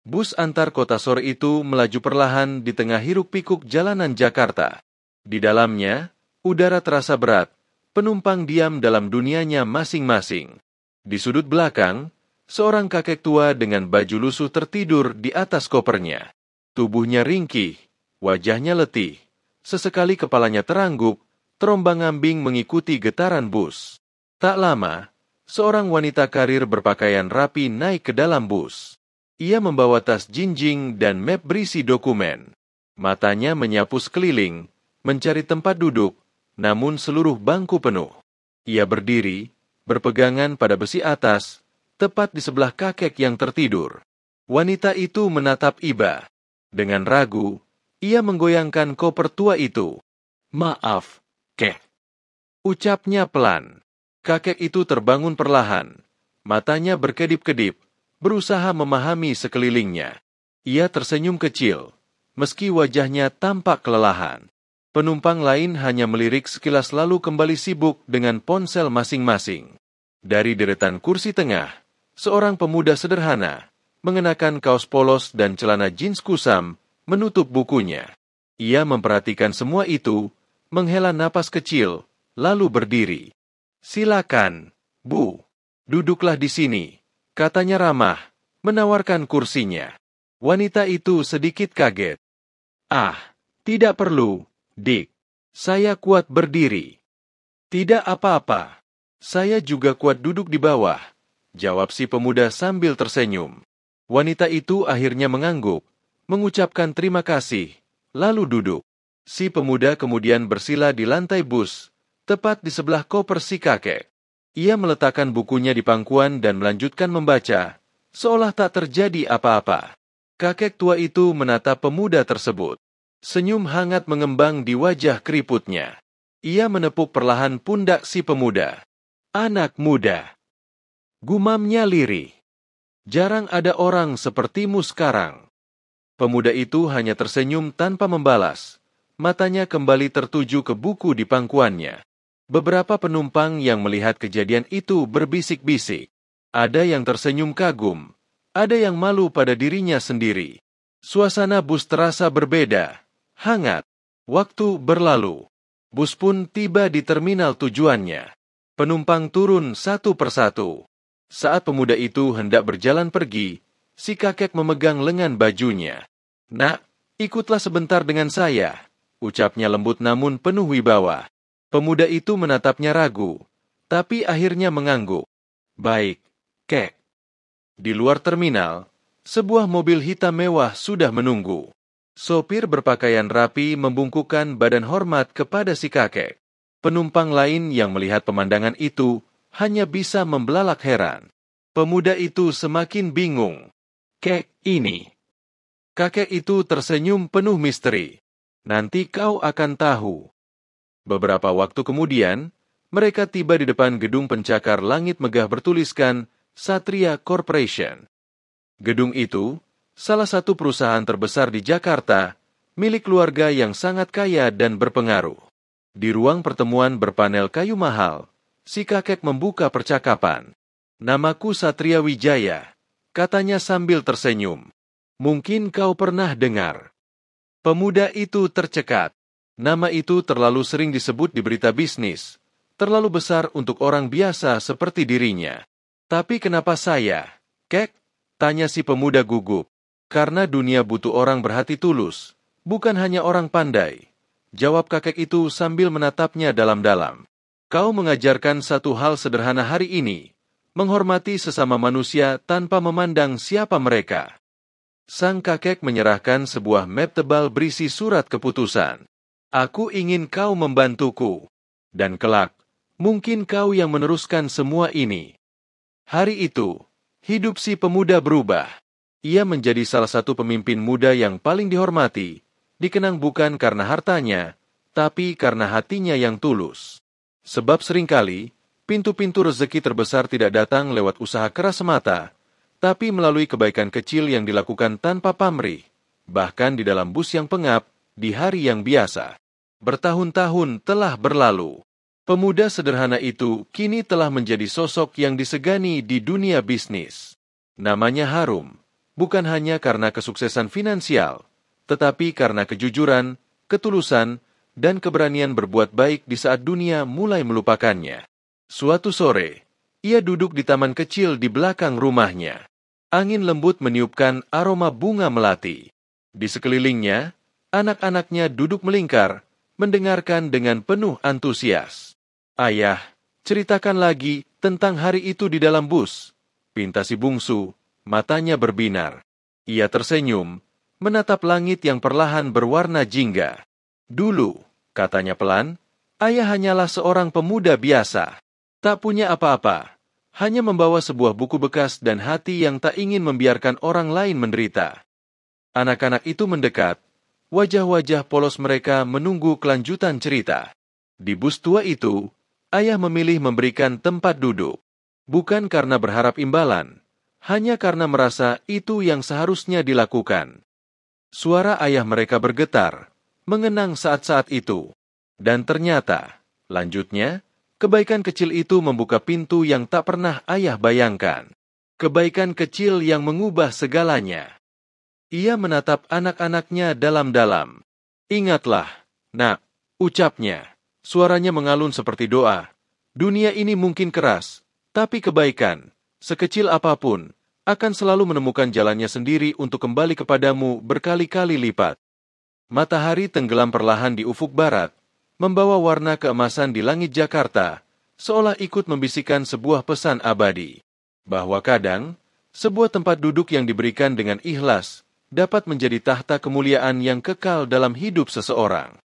Bus antar kota sore itu melaju perlahan di tengah hiruk-pikuk jalanan Jakarta. Di dalamnya, udara terasa berat, penumpang diam dalam dunianya masing-masing. Di sudut belakang, seorang kakek tua dengan baju lusuh tertidur di atas kopernya. Tubuhnya ringkih, wajahnya letih. Sesekali kepalanya terangguk, terombang-ambing mengikuti getaran bus. Tak lama, seorang wanita karir berpakaian rapi naik ke dalam bus. Ia membawa tas jinjing dan map berisi dokumen. Matanya menyapu sekeliling, mencari tempat duduk, namun seluruh bangku penuh. Ia berdiri, berpegangan pada besi atas, tepat di sebelah kakek yang tertidur. Wanita itu menatap Iba. Dengan ragu, ia menggoyangkan koper tua itu. "Maaf, Kek," ucapnya pelan. Kakek itu terbangun perlahan. Matanya berkedip-kedip, berusaha memahami sekelilingnya. Ia tersenyum kecil, meski wajahnya tampak kelelahan. Penumpang lain hanya melirik sekilas lalu kembali sibuk dengan ponsel masing-masing. Dari deretan kursi tengah, seorang pemuda sederhana, mengenakan kaos polos dan celana jeans kusam, menutup bukunya. Ia memperhatikan semua itu, menghela napas kecil, lalu berdiri. "Silakan, Bu. Duduklah di sini," katanya ramah, menawarkan kursinya. Wanita itu sedikit kaget. "Ah, tidak perlu, Dick. Saya kuat berdiri." "Tidak apa-apa. Saya juga kuat duduk di bawah," jawab si pemuda sambil tersenyum. Wanita itu akhirnya mengangguk, mengucapkan terima kasih, lalu duduk. Si pemuda kemudian bersila di lantai bus, tepat di sebelah koper si kakek. Ia meletakkan bukunya di pangkuan dan melanjutkan membaca, seolah tak terjadi apa-apa. Kakek tua itu menatap pemuda tersebut. Senyum hangat mengembang di wajah keriputnya. Ia menepuk perlahan pundak si pemuda. "Anak muda," gumamnya lirih. "Jarang ada orang sepertimu sekarang." Pemuda itu hanya tersenyum tanpa membalas. Matanya kembali tertuju ke buku di pangkuannya. Beberapa penumpang yang melihat kejadian itu berbisik-bisik. Ada yang tersenyum kagum, ada yang malu pada dirinya sendiri. Suasana bus terasa berbeda, hangat. Waktu berlalu. Bus pun tiba di terminal tujuannya. Penumpang turun satu persatu. Saat pemuda itu hendak berjalan pergi, si kakek memegang lengan bajunya. "Nak, ikutlah sebentar dengan saya," ucapnya lembut namun penuh wibawa. Pemuda itu menatapnya ragu, tapi akhirnya mengangguk. "Baik, Kek." Di luar terminal, sebuah mobil hitam mewah sudah menunggu. Sopir berpakaian rapi membungkukkan badan hormat kepada si kakek. Penumpang lain yang melihat pemandangan itu hanya bisa membelalak heran. Pemuda itu semakin bingung. "Kek ini." Kakek itu tersenyum penuh misteri. "Nanti kau akan tahu." Beberapa waktu kemudian, mereka tiba di depan gedung pencakar langit megah bertuliskan Satria Corporation. Gedung itu, salah satu perusahaan terbesar di Jakarta, milik keluarga yang sangat kaya dan berpengaruh. Di ruang pertemuan berpanel kayu mahal, si kakek membuka percakapan. "Namaku Satria Wijaya," katanya sambil tersenyum. "Mungkin kau pernah dengar." Pemuda itu tercekat. Nama itu terlalu sering disebut di berita bisnis, terlalu besar untuk orang biasa seperti dirinya. "Tapi kenapa saya, Kek?" tanya si pemuda gugup. "Karena dunia butuh orang berhati tulus, bukan hanya orang pandai," jawab kakek itu sambil menatapnya dalam-dalam. "Kau mengajarkan satu hal sederhana hari ini, menghormati sesama manusia tanpa memandang siapa mereka." Sang kakek menyerahkan sebuah map tebal berisi surat keputusan. "Aku ingin kau membantuku. Dan kelak, mungkin kau yang meneruskan semua ini." Hari itu, hidup si pemuda berubah. Ia menjadi salah satu pemimpin muda yang paling dihormati, dikenang bukan karena hartanya, tapi karena hatinya yang tulus. Sebab seringkali, pintu-pintu rezeki terbesar tidak datang lewat usaha keras semata, tapi melalui kebaikan kecil yang dilakukan tanpa pamrih, bahkan di dalam bus yang pengap, di hari yang biasa. Bertahun-tahun telah berlalu. Pemuda sederhana itu kini telah menjadi sosok yang disegani di dunia bisnis. Namanya harum, bukan hanya karena kesuksesan finansial, tetapi karena kejujuran, ketulusan, dan keberanian berbuat baik di saat dunia mulai melupakannya. Suatu sore, ia duduk di taman kecil di belakang rumahnya. Angin lembut meniupkan aroma bunga melati. Di sekelilingnya, anak-anaknya duduk melingkar, mendengarkan dengan penuh antusias. "Ayah, ceritakan lagi tentang hari itu di dalam bus," pinta si bungsu, matanya berbinar. Ia tersenyum, menatap langit yang perlahan berwarna jingga. "Dulu," katanya pelan, "ayah hanyalah seorang pemuda biasa. Tak punya apa-apa, hanya membawa sebuah buku bekas dan hati yang tak ingin membiarkan orang lain menderita." Anak-anak itu mendekat, wajah-wajah polos mereka menunggu kelanjutan cerita. Di bus tua itu, ayah memilih memberikan tempat duduk. Bukan karena berharap imbalan, hanya karena merasa itu yang seharusnya dilakukan. Suara ayah mereka bergetar, mengenang saat-saat itu. Dan ternyata, lanjutnya, kebaikan kecil itu membuka pintu yang tak pernah ayah bayangkan. Kebaikan kecil yang mengubah segalanya. Ia menatap anak-anaknya dalam-dalam. "Ingatlah, nak," ucapnya. Suaranya mengalun seperti doa. "Dunia ini mungkin keras, tapi kebaikan, sekecil apapun, akan selalu menemukan jalannya sendiri untuk kembali kepadamu berkali-kali lipat." Matahari tenggelam perlahan di ufuk barat, membawa warna keemasan di langit Jakarta, seolah ikut membisikkan sebuah pesan abadi. Bahwa kadang, sebuah tempat duduk yang diberikan dengan ikhlas, dapat menjadi tahta kemuliaan yang kekal dalam hidup seseorang.